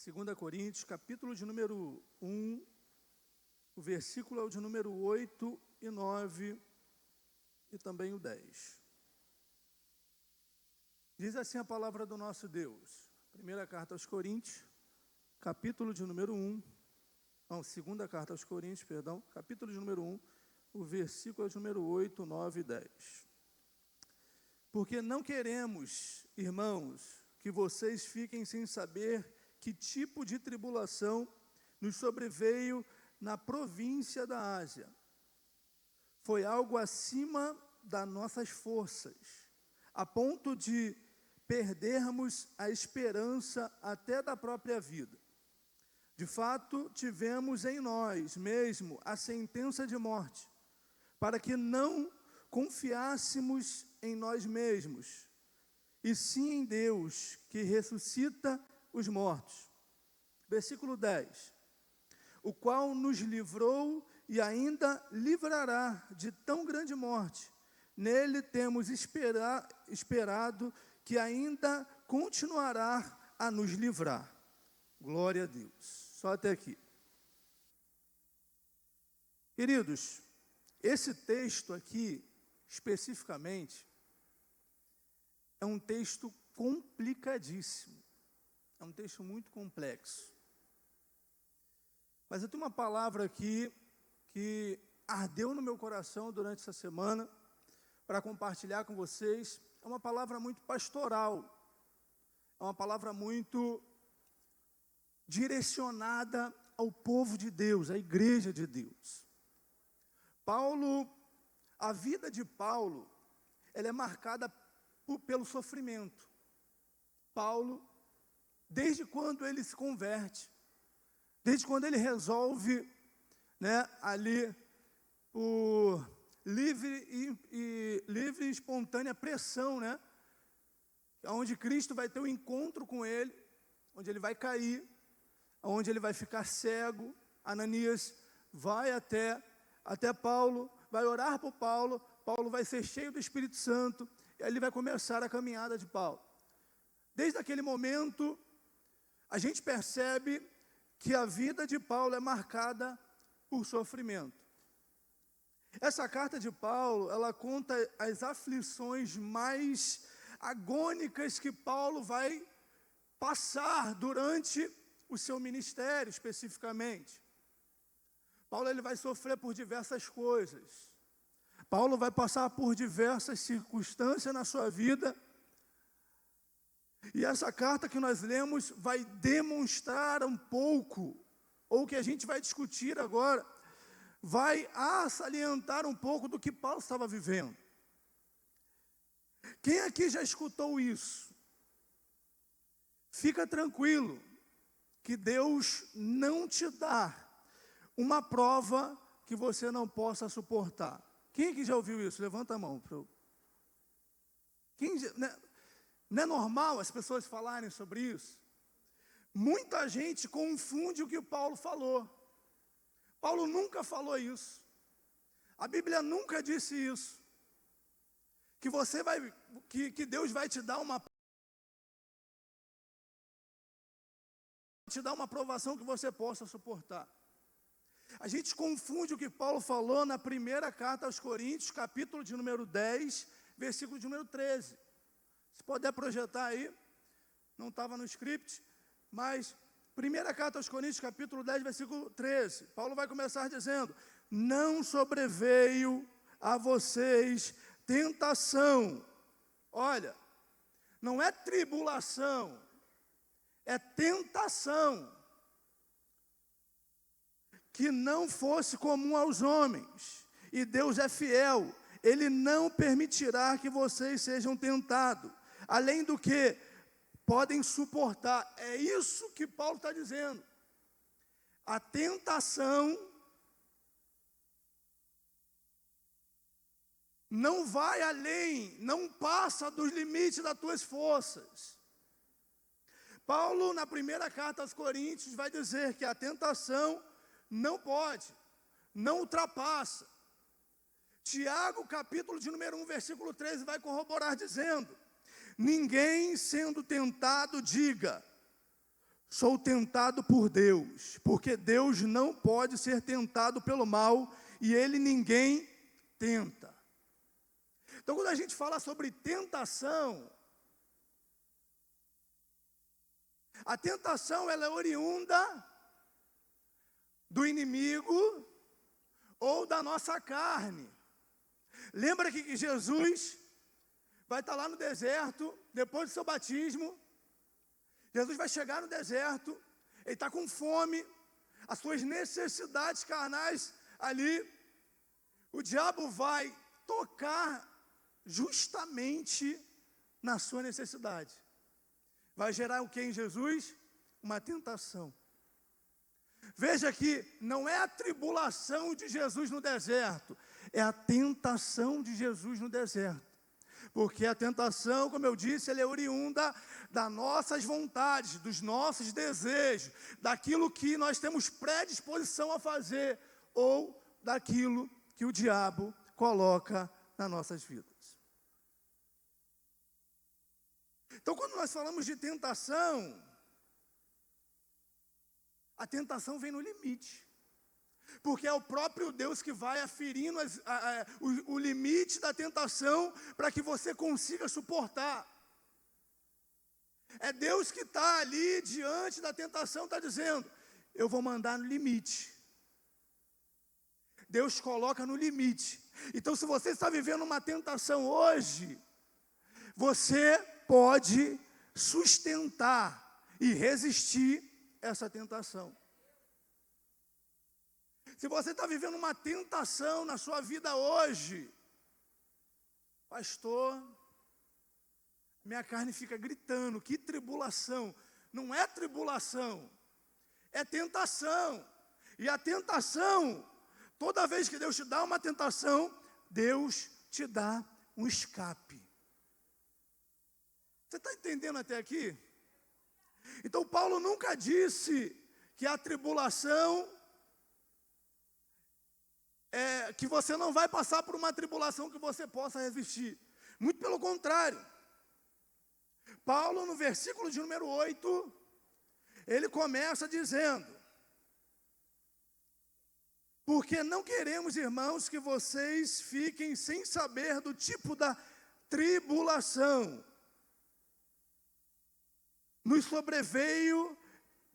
2 Coríntios, capítulo de número 1, o versículo é o de número 8 e 9 e também o 10. Diz assim a palavra do nosso Deus. Primeira carta aos Coríntios, capítulo de número 1, segunda carta aos Coríntios, perdão, capítulo de número 1, o versículo é de número 8, 9 e 10. Porque não queremos, irmãos, que vocês fiquem sem saber que tipo de tribulação nos sobreveio na província da Ásia. Foi algo acima das nossas forças, a ponto de perdermos a esperança até da própria vida. De fato, tivemos em nós mesmo a sentença de morte, para que não confiássemos em nós mesmos, e sim em Deus, que ressuscita os mortos. Versículo 10. O qual nos livrou e ainda livrará de tão grande morte. Nele temos esperado que ainda continuará a nos livrar. Glória a Deus. Só até aqui. Queridos, esse texto aqui, especificamente, é um texto complicadíssimo. É um texto muito complexo. Mas eu tenho uma palavra aqui que ardeu no meu coração durante essa semana para compartilhar com vocês. É uma palavra muito pastoral. É uma palavra muito direcionada ao povo de Deus, à igreja de Deus. A vida de Paulo, ela é marcada pelo sofrimento. Paulo, desde quando ele se converte, desde quando ele resolve, ali, por livre e espontânea pressão, onde Cristo vai ter um encontro com ele, onde ele vai cair, onde ele vai ficar cego. Ananias vai até Paulo, vai orar por Paulo, Paulo vai ser cheio do Espírito Santo, e aí ele vai começar a caminhada de Paulo. Desde aquele momento, a gente percebe que a vida de Paulo é marcada por sofrimento. Essa carta de Paulo, ela conta as aflições mais agônicas que Paulo vai passar durante o seu ministério, especificamente. Paulo, ele vai sofrer por diversas coisas. Paulo vai passar por diversas circunstâncias na sua vida. E essa carta que nós lemos vai demonstrar um pouco, ou que a gente vai discutir agora, vai salientar um pouco do que Paulo estava vivendo. Quem aqui já escutou isso? Fica tranquilo, que Deus não te dá uma prova que você não possa suportar. Quem aqui já ouviu isso? Levanta a mão. Não é normal as pessoas falarem sobre isso? Muita gente confunde o que Paulo falou. Paulo nunca falou isso. A Bíblia nunca disse isso. Que Deus vai te dar uma aprovação que você possa suportar. A gente confunde o que Paulo falou na primeira carta aos Coríntios, capítulo de número 10, versículo de número 13. Se puder projetar aí, não estava no script, mas primeira carta aos Coríntios, capítulo 10, versículo 13. Paulo vai começar dizendo: não sobreveio a vocês tentação. Olha, não é tribulação, é tentação, que não fosse comum aos homens. E Deus é fiel, Ele não permitirá que vocês sejam tentados, além do que podem suportar. É isso que Paulo está dizendo. A tentação não vai além, não passa dos limites das tuas forças. Paulo, na primeira carta aos Coríntios, vai dizer que a tentação não pode, não ultrapassa. Tiago, capítulo de número 1, versículo 13, vai corroborar dizendo: ninguém sendo tentado diga, sou tentado por Deus, porque Deus não pode ser tentado pelo mal, e Ele ninguém tenta. Então, quando a gente fala sobre tentação, a tentação ela é oriunda do inimigo ou da nossa carne. Lembra que Jesus vai estar lá no deserto, depois do seu batismo. Jesus vai chegar no deserto, ele está com fome, as suas necessidades carnais ali, o diabo vai tocar justamente na sua necessidade. Vai gerar o que em Jesus? Uma tentação. Veja que não é a tribulação de Jesus no deserto, é a tentação de Jesus no deserto. Porque a tentação, como eu disse, ela é oriunda das nossas vontades, dos nossos desejos, daquilo que nós temos predisposição a fazer, ou daquilo que o diabo coloca nas nossas vidas. Então, quando nós falamos de tentação, a tentação vem no limite. Porque é o próprio Deus que vai aferindo o limite da tentação para que você consiga suportar. É Deus que está ali diante da tentação, está dizendo, eu vou mandar no limite. Deus coloca no limite. Então, se você está vivendo uma tentação hoje, você pode sustentar e resistir essa tentação. Se você está vivendo uma tentação na sua vida hoje, pastor, minha carne fica gritando, que tribulação. Não é tribulação, é tentação. E a tentação, toda vez que Deus te dá uma tentação, Deus te dá um escape. Você está entendendo até aqui? Então Paulo nunca disse que a tribulação que você não vai passar por uma tribulação que você possa resistir. Muito pelo contrário. Paulo, no versículo de número 8, ele começa dizendo: porque não queremos, irmãos, que vocês fiquem sem saber do tipo da tribulação nos sobreveio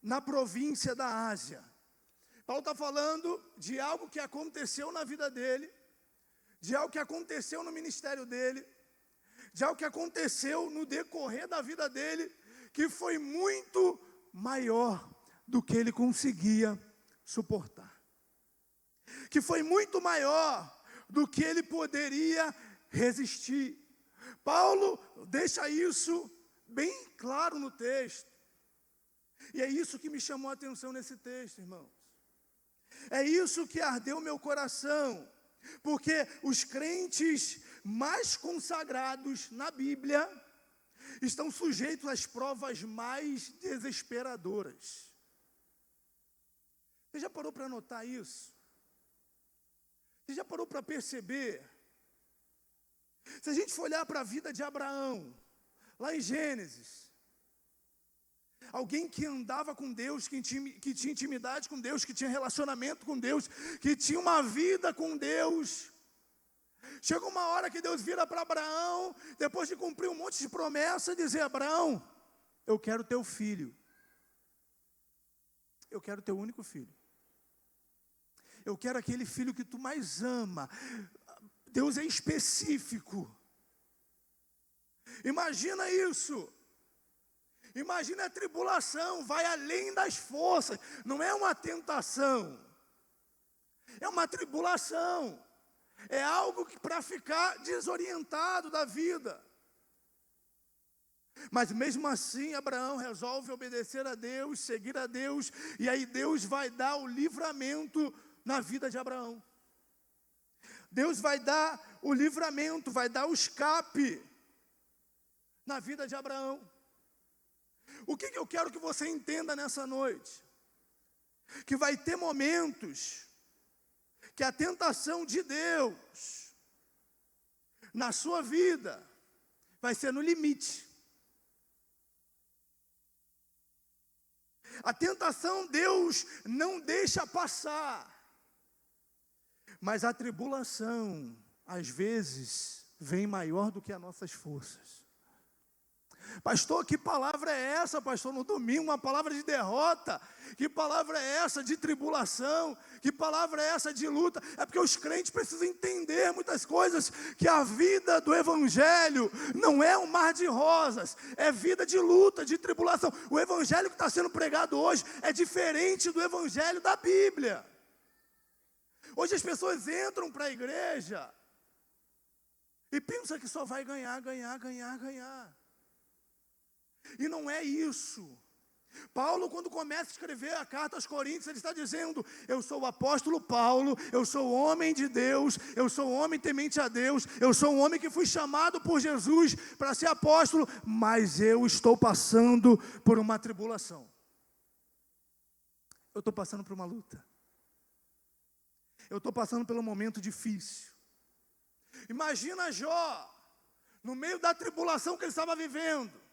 na província da Ásia. Paulo está falando de algo que aconteceu na vida dele, de algo que aconteceu no ministério dele, de algo que aconteceu no decorrer da vida dele, que foi muito maior do que ele conseguia suportar. Que foi muito maior do que ele poderia resistir. Paulo deixa isso bem claro no texto. E é isso que me chamou a atenção nesse texto, irmãos. É isso que ardeu meu coração, porque os crentes mais consagrados na Bíblia estão sujeitos às provas mais desesperadoras. Você já parou para notar isso? Você já parou para perceber? Se a gente for olhar para a vida de Abraão, lá em Gênesis, alguém que andava com Deus, que tinha intimidade com Deus, que tinha relacionamento com Deus, que tinha uma vida com Deus. Chegou uma hora que Deus vira para Abraão, depois de cumprir um monte de promessa, e dizer: Abraão, eu quero teu filho. Eu quero teu único filho. Eu quero aquele filho que tu mais ama. Deus é específico. Imagina isso. Imagina a tribulação, vai além das forças. Não é uma tentação, é uma tribulação. É algo que para ficar desorientado da vida. Mas mesmo assim, Abraão resolve obedecer a Deus, seguir a Deus, e aí Deus vai dar o livramento na vida de Abraão. Deus vai dar o livramento, vai dar o escape na vida de Abraão. O que eu quero que você entenda nessa noite? Que vai ter momentos que a tentação de Deus na sua vida vai ser no limite. A tentação Deus não deixa passar. Mas a tribulação, às vezes, vem maior do que as nossas forças. Pastor, que palavra é essa, pastor, no domingo? Uma palavra de derrota. Que palavra é essa de tribulação? Que palavra é essa de luta? É porque os crentes precisam entender muitas coisas, que a vida do Evangelho não é um mar de rosas, é vida de luta, de tribulação. O Evangelho que está sendo pregado hoje é diferente do Evangelho da Bíblia. Hoje as pessoas entram para a igreja e pensam que só vai ganhar. E não é isso. Paulo, quando começa a escrever a carta aos Coríntios, ele está dizendo: eu sou o apóstolo Paulo, eu sou homem de Deus, eu sou homem temente a Deus, eu sou um homem que fui chamado por Jesus para ser apóstolo, mas eu estou passando por uma tribulação. Eu estou passando por uma luta. Eu estou passando por um momento difícil. Imagina Jó, no meio da tribulação que ele estava vivendo.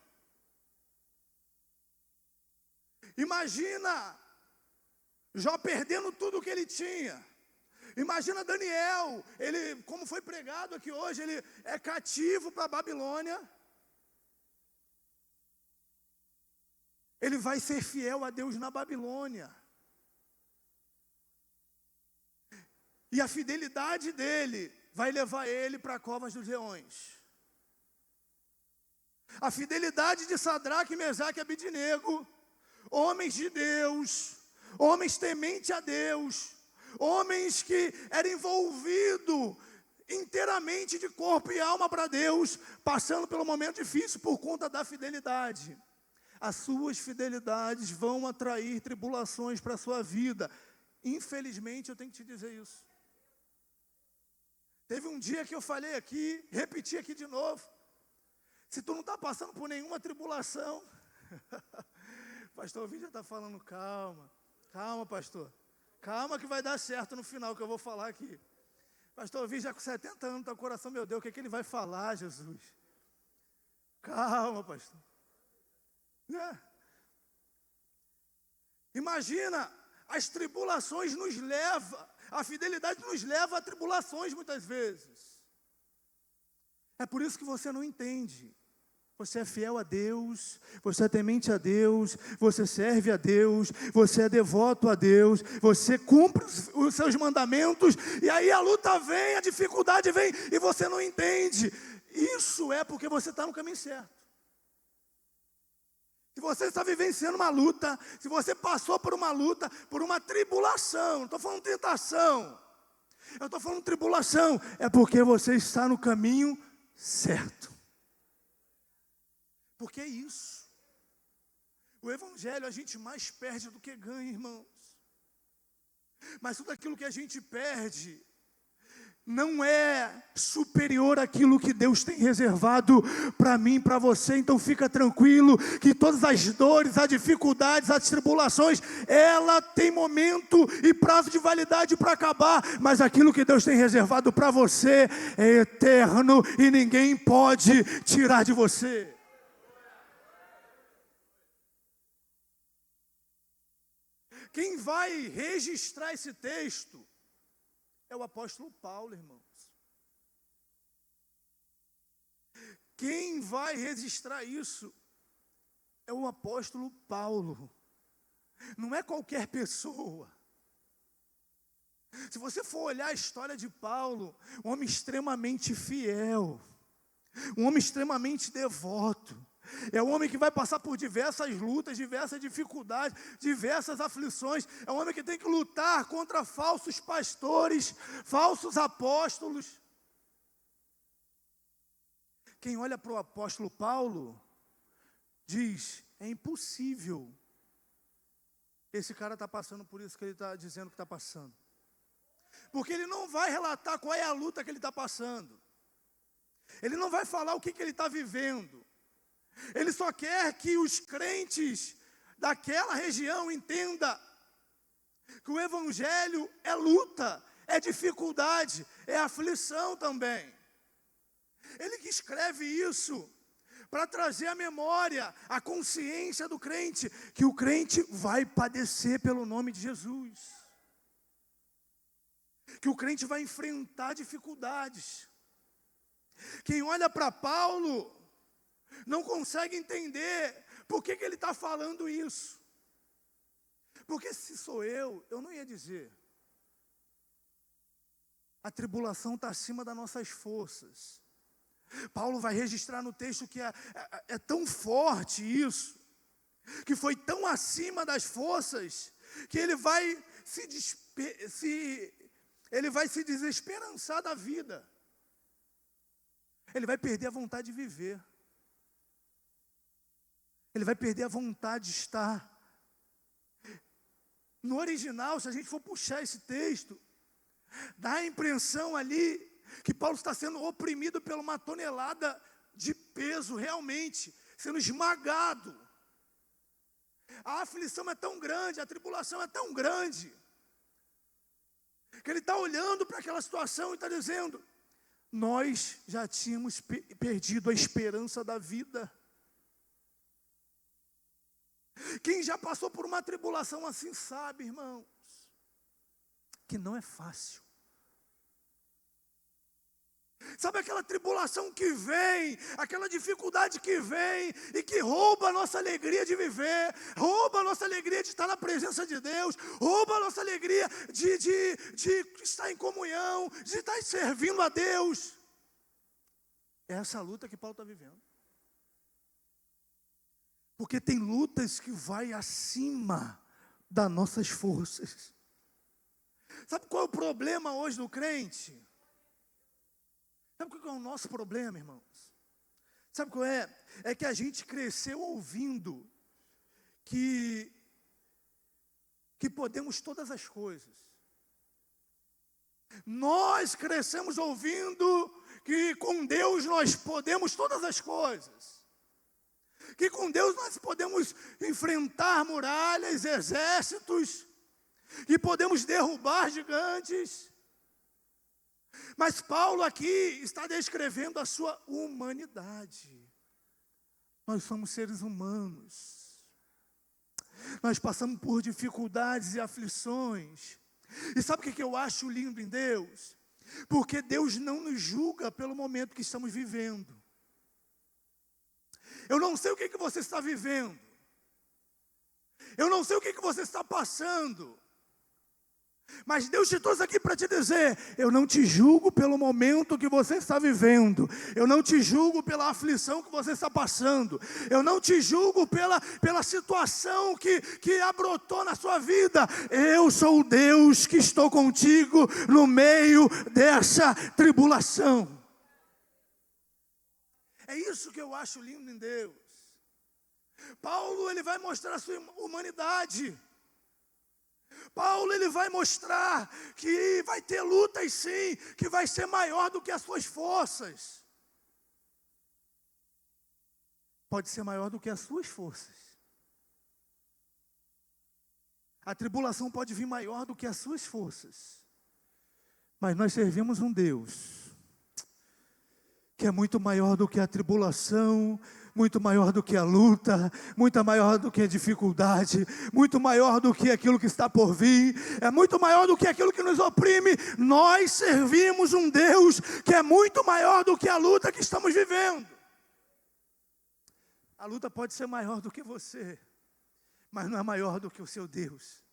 Imagina Jó perdendo tudo o que ele tinha. Imagina Daniel, ele, como foi pregado aqui hoje, ele é cativo para a Babilônia. Ele vai ser fiel a Deus na Babilônia. E a fidelidade dele vai levar ele para a cova dos leões. A fidelidade de Sadraque, Mesaque e Abidnego, homens de Deus, homens tementes a Deus, homens que eram envolvidos inteiramente de corpo e alma para Deus, passando pelo momento difícil por conta da fidelidade. As suas fidelidades vão atrair tribulações para a sua vida. Infelizmente, eu tenho que te dizer isso. Teve um dia que eu falei aqui, repeti aqui de novo: se tu não está passando por nenhuma tribulação, pastor Ovi já está falando, calma, pastor, calma que vai dar certo no final que eu vou falar aqui. Pastor Ovi já com 70 anos, está com o coração, meu Deus, o que é que ele vai falar, Jesus? Calma, pastor. Imagina, as tribulações nos levam, a fidelidade nos leva a tribulações muitas vezes. É por isso que você não entende. Você é fiel a Deus, você é temente a Deus, você serve a Deus, você é devoto a Deus, você cumpre os seus mandamentos, e aí a luta vem, a dificuldade vem, e você não entende. Isso é porque você está no caminho certo. Se você está vivenciando uma luta, se você passou por uma luta, por uma tribulação, não estou falando tentação, eu estou falando tribulação, é porque você está no caminho certo. Porque é isso. O Evangelho a gente mais perde do que ganha, irmãos. Mas tudo aquilo que a gente perde não é superior àquilo que Deus tem reservado para mim, para você. Então fica tranquilo que todas as dores, as dificuldades, as tribulações, ela tem momento e prazo de validade para acabar, mas aquilo que Deus tem reservado para você é eterno e ninguém pode tirar de você. Quem vai registrar esse texto é o apóstolo Paulo, irmãos. Quem vai registrar isso é o apóstolo Paulo. Não é qualquer pessoa. Se você for olhar a história de Paulo, um homem extremamente fiel, um homem extremamente devoto, é um homem que vai passar por diversas lutas, diversas dificuldades, diversas aflições. É um homem que tem que lutar contra falsos pastores, falsos apóstolos. Quem olha para o apóstolo Paulo, diz, é impossível esse cara está passando por isso que ele está dizendo que está passando. Porque ele não vai relatar qual é a luta que ele está passando. Ele não vai falar o que ele está vivendo. Ele só quer que os crentes daquela região entendam que o Evangelho é luta, é dificuldade, é aflição também. Ele que escreve isso para trazer à memória, a consciência do crente, que o crente vai padecer pelo nome de Jesus. Que o crente vai enfrentar dificuldades. Quem olha para Paulo não consegue entender por que ele está falando isso. Porque se sou eu não ia dizer. A tribulação está acima das nossas forças. Paulo vai registrar no texto que é tão forte isso, que foi tão acima das forças, que ele vai se desesperançar da vida. Ele vai perder a vontade de viver. Ele vai perder a vontade de estar. No original, se a gente for puxar esse texto, dá a impressão ali que Paulo está sendo oprimido por uma tonelada de peso, realmente, sendo esmagado. A aflição é tão grande, a tribulação é tão grande, que ele está olhando para aquela situação e está dizendo: nós já tínhamos perdido a esperança da vida. Quem já passou por uma tribulação assim sabe, irmãos, que não é fácil. Sabe aquela tribulação que vem, aquela dificuldade que vem e que rouba a nossa alegria de viver, rouba a nossa alegria de estar na presença de Deus, rouba a nossa alegria de estar em comunhão, de estar servindo a Deus. É essa luta que Paulo está vivendo. Porque tem lutas que vai acima das nossas forças. Sabe qual é o problema hoje do crente? Sabe qual é o nosso problema, irmãos? Sabe qual é? É que a gente cresceu ouvindo que podemos todas as coisas. Nós crescemos ouvindo que com Deus nós podemos todas as coisas. Que com Deus nós podemos enfrentar muralhas, exércitos, que podemos derrubar gigantes. Mas Paulo aqui está descrevendo a sua humanidade. Nós somos seres humanos. Nós passamos por dificuldades e aflições. E sabe o que eu acho lindo em Deus? Porque Deus não nos julga pelo momento que estamos vivendo. Eu não sei o que você está vivendo. Eu não sei o que você está passando. Mas Deus te trouxe aqui para te dizer: eu não te julgo pelo momento que você está vivendo. Eu não te julgo pela aflição que você está passando. Eu não te julgo pela situação que abrotou na sua vida. Eu sou o Deus que estou contigo no meio dessa tribulação. É isso que eu acho lindo em Deus. Paulo, ele vai mostrar a sua humanidade. Paulo, ele vai mostrar que vai ter lutas sim, que vai ser maior do que as suas forças. Pode ser maior do que as suas forças. A tribulação pode vir maior do que as suas forças. Mas nós servimos um Deus que é muito maior do que a tribulação, muito maior do que a luta, muito maior do que a dificuldade, muito maior do que aquilo que está por vir, é muito maior do que aquilo que nos oprime. Nós servimos um Deus que é muito maior do que a luta que estamos vivendo. A luta pode ser maior do que você, mas não é maior do que o seu Deus.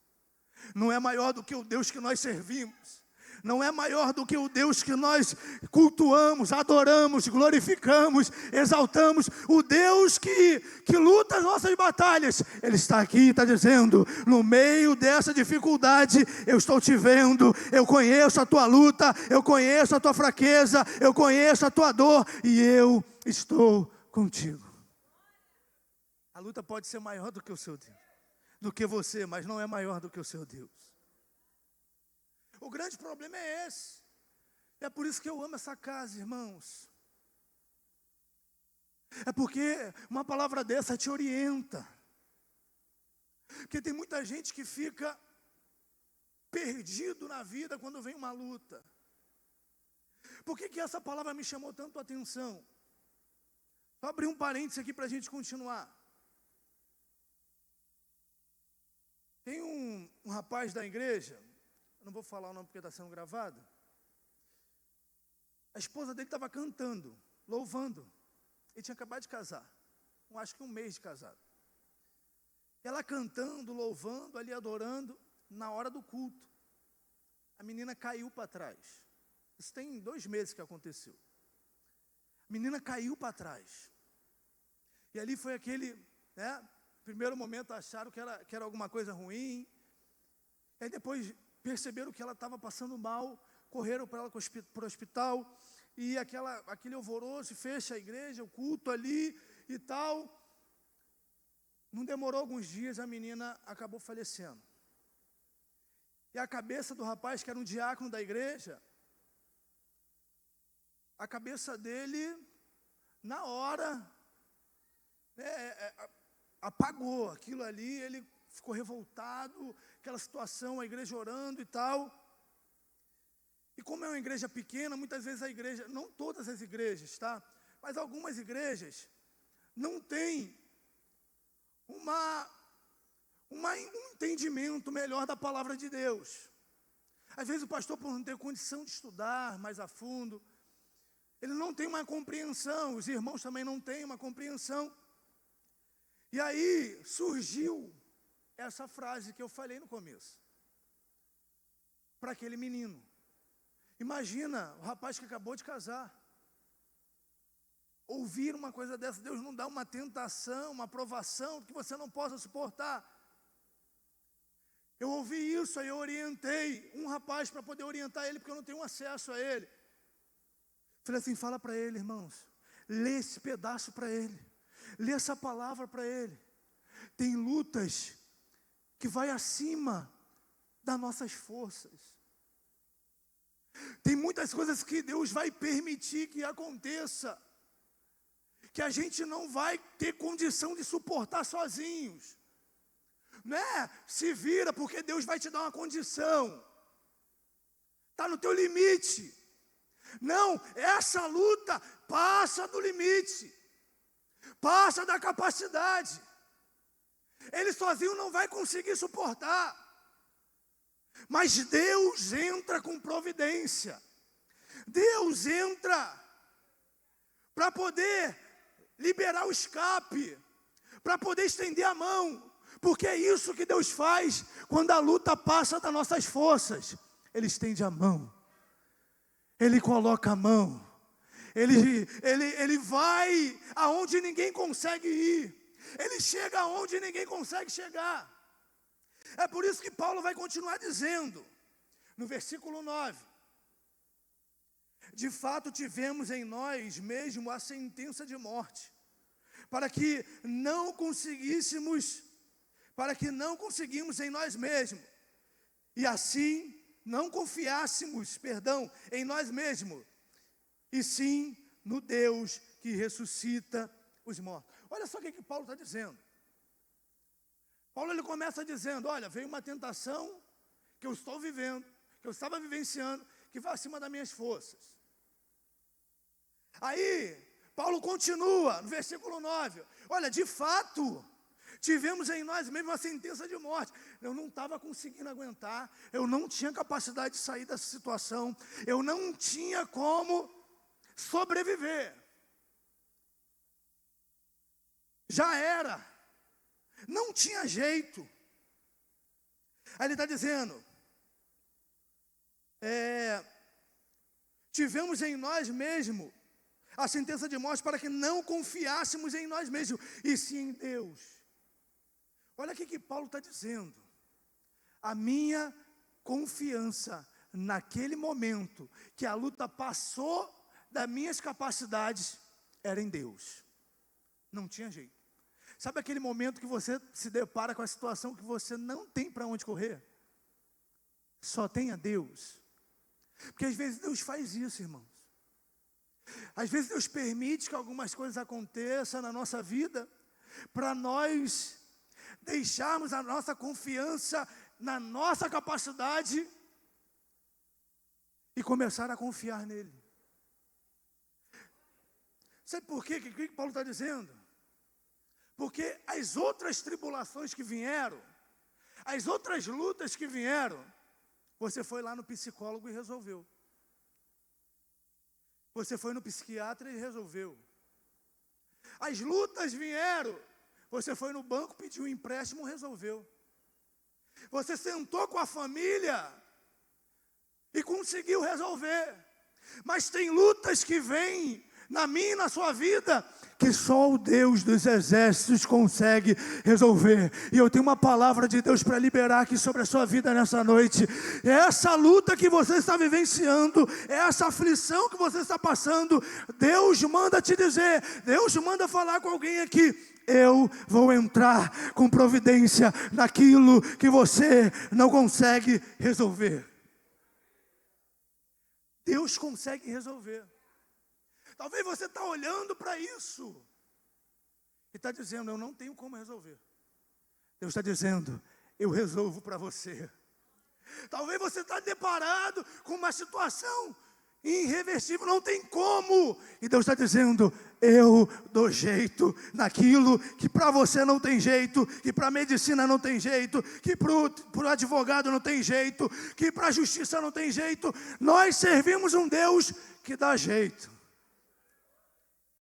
Não é maior do que o Deus que nós servimos. Não é maior do que o Deus que nós cultuamos, adoramos, glorificamos, exaltamos. O Deus que luta as nossas batalhas. Ele está aqui e está dizendo: no meio dessa dificuldade, eu estou te vendo, eu conheço a tua luta, eu conheço a tua fraqueza, eu conheço a tua dor, e eu estou contigo. A luta pode ser maior do que o seu Deus, do que você, mas não é maior do que o seu Deus. O grande problema é esse. É por isso que eu amo essa casa, irmãos. É porque uma palavra dessa te orienta. Porque tem muita gente que fica perdido na vida quando vem uma luta. Por que essa palavra me chamou tanto a atenção? Só abrir um parênteses aqui para a gente continuar. Tem um rapaz da igreja, eu não vou falar o nome porque está sendo gravado. A esposa dele estava cantando, louvando. Ele tinha acabado de casar, acho que um mês de casado. Ela cantando, louvando, ali adorando, na hora do culto. A menina caiu para trás. Isso tem 2 meses que aconteceu. A menina caiu para trás. E ali foi aquele, primeiro momento acharam que era alguma coisa ruim. Aí depois perceberam que ela estava passando mal, correram para ela para o hospital. E aquele alvoroço, fecha a igreja, o culto ali e tal. Não demorou alguns dias, a menina acabou falecendo. E a cabeça do rapaz, que era um diácono da igreja, a cabeça dele, na hora, apagou aquilo ali, ele ficou revoltado, aquela situação, a igreja orando e tal. E como é uma igreja pequena, muitas vezes a igreja, não todas as igrejas, tá? Mas algumas igrejas não têm um entendimento melhor da palavra de Deus. Às vezes o pastor, por não ter condição de estudar mais a fundo, ele não tem uma compreensão, os irmãos também não têm uma compreensão. E aí surgiu essa frase que eu falei no começo, para aquele menino. Imagina o rapaz que acabou de casar, ouvir uma coisa dessa. Deus não dá uma tentação, uma provação que você não possa suportar. Eu ouvi isso, aí eu orientei um rapaz para poder orientar ele, porque eu não tenho acesso a ele. Falei assim, fala para ele, irmãos, lê esse pedaço para ele, lê essa palavra para ele. Tem lutas que vai acima das nossas forças. Tem muitas coisas que Deus vai permitir que aconteça, que a gente não vai ter condição de suportar sozinhos. Não é se vira porque Deus vai te dar uma condição. Está no teu limite. Não, essa luta passa do limite. Passa da capacidade. Ele sozinho não vai conseguir suportar. Mas Deus entra com providência. Deus entra para poder liberar o escape, para poder estender a mão. Porque é isso que Deus faz quando a luta passa das nossas forças. Ele estende a mão. Ele coloca a mão. Ele vai aonde ninguém consegue ir. Ele chega aonde ninguém consegue chegar. É por isso que Paulo vai continuar dizendo, no versículo 9. De fato tivemos em nós mesmo a sentença de morte, para que não conseguimos em nós mesmos, e assim não confiássemos, em nós mesmos, e sim no Deus que ressuscita os mortos. Olha só o que Paulo está dizendo. Paulo ele começa dizendo, olha, veio uma tentação que eu estou vivendo, que eu estava vivenciando, que vai acima das minhas forças. Aí, Paulo continua, no versículo 9, olha, de fato, tivemos em nós mesmos uma sentença de morte. Eu não estava conseguindo aguentar, eu não tinha capacidade de sair dessa situação, eu não tinha como sobreviver. Já era, não tinha jeito. Aí ele está dizendo, tivemos em nós mesmos a sentença de morte para que não confiássemos em nós mesmos, e sim em Deus. Olha o que Paulo está dizendo. A minha confiança naquele momento que a luta passou das minhas capacidades era em Deus. Não tinha jeito. Sabe aquele momento que você se depara com a situação que você não tem para onde correr? Só tem a Deus. Porque às vezes Deus faz isso, irmãos. Às vezes Deus permite que algumas coisas aconteçam na nossa vida, para nós deixarmos a nossa confiança na nossa capacidade e começar a confiar nele. Sabe por quê? O que Paulo está dizendo? Porque as outras tribulações que vieram, as outras lutas que vieram, você foi lá no psicólogo e resolveu. Você foi no psiquiatra e resolveu. As lutas vieram, você foi no banco, pediu um empréstimo e resolveu. Você sentou com a família e conseguiu resolver. Mas tem lutas que vêm na minha e na sua vida, que só o Deus dos exércitos consegue resolver. E eu tenho uma palavra de Deus para liberar aqui sobre a sua vida nessa noite. É essa luta que você está vivenciando, é essa aflição que você está passando, Deus manda te dizer, Deus manda falar com alguém aqui: eu vou entrar com providência naquilo que você não consegue resolver. Deus consegue resolver. Talvez você está olhando para isso e está dizendo: eu não tenho como resolver. Deus está dizendo: eu resolvo para você. Talvez você está deparado com uma situação irreversível, não tem como. E Deus está dizendo: eu dou jeito naquilo que para você não tem jeito, que para a medicina não tem jeito, que para o advogado não tem jeito, que para a justiça não tem jeito. Nós servimos um Deus que dá jeito.